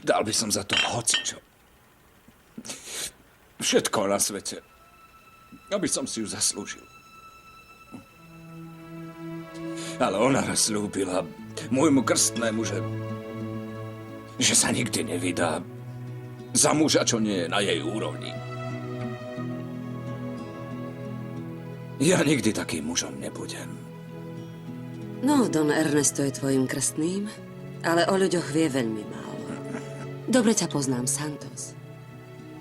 Dal by som za to hocičo. Všetko na svete. Aby som si ju zaslúžil. Ale ona raz slúbila môjmu krstnému, že sa nikdy nevydá za muža, čo nie je na jej úrovni. Ja nikdy takým mužom nebudem. No, Don Ernesto je tvojim krstným, ale o ľuďoch vie veľmi málo. Dobre ťa poznám, Santos.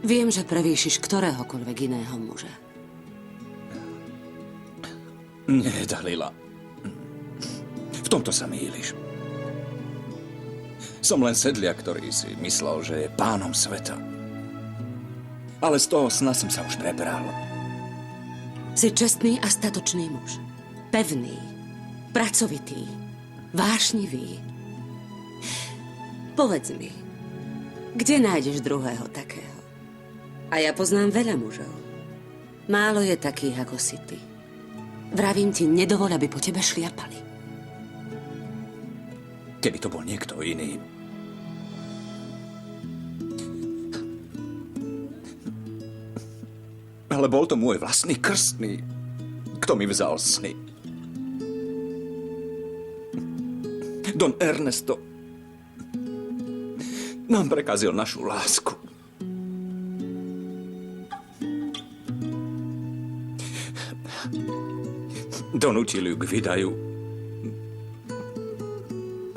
Viem, že prevýšiš ktoréhokoľvek iného muža. Nie, Dalila. V tomto sa mýliš. Som len sedliak, ktorý si myslel, že je pánom sveta. Ale z toho sna som sa už prebral. Si čestný a statočný muž. Pevný, pracovitý, vášnivý. Povedz mi, kde nájdeš druhého takého? A ja poznám veľa mužov. Málo je takých, ako si ty. Vravím ti, nedovoľ, aby po tebe šliapali. Keby to bol niekto iný. Ale bol to môj vlastný krstný, kto mi vzal sny. Don Ernesto nám prekazil našu lásku. Donútil ju k vydaju.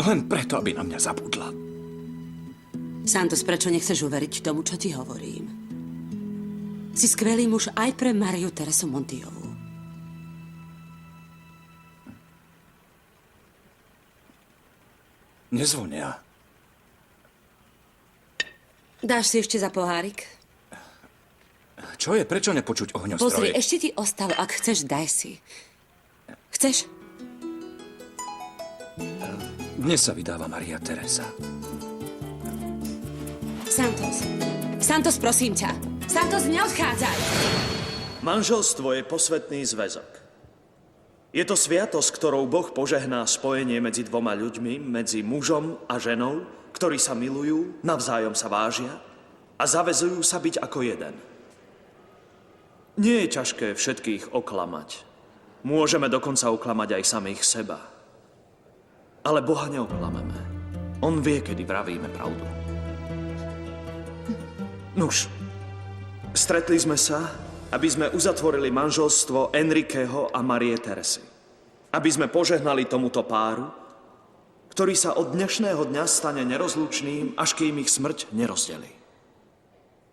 Len preto, aby na mňa zabudla. Santos, prečo nechceš uveriť tomu, čo ti hovorím? Si skvelý muž aj pre Mariu Teresu Montiovú. Nezvonia. Dáš si ešte za pohárik? Čo je? Prečo nepočuť ohňostroje? Pozri, ešte ti ostalo. Ak chceš, daj si. Chceš? Dnes sa vydáva Maria Teresa. Santos. Santos, prosím ťa. Santos, neodchádzaj! Manželstvo je posvätný zväzok. Je to sviatosť, ktorou Boh požehná spojenie medzi dvoma ľuďmi, medzi mužom a ženou, ktorí sa milujú, navzájom sa vážia a zaväzujú sa byť ako jeden. Nie je ťažké všetkých oklamať. Môžeme dokonca oklamať aj samých seba. Ale Boha neoklameme. On vie, kedy vravíme pravdu. Nuž, stretli sme sa, aby sme uzatvorili manželstvo Enriqueho a Marie Teresy. Aby sme požehnali tomuto páru, ktorý sa od dnešného dňa stane nerozlučným, až kým ich smrť nerozdelí.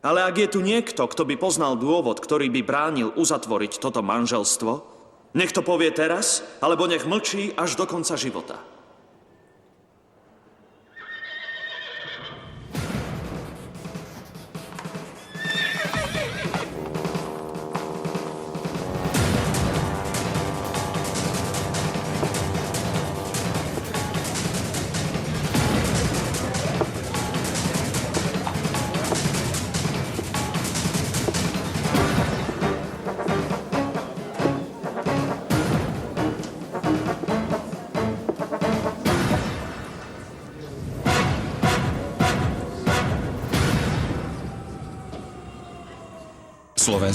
Ale ak je tu niekto, kto by poznal dôvod, ktorý by bránil uzatvoriť toto manželstvo, nech to povie teraz, alebo nech mlčí až do konca života.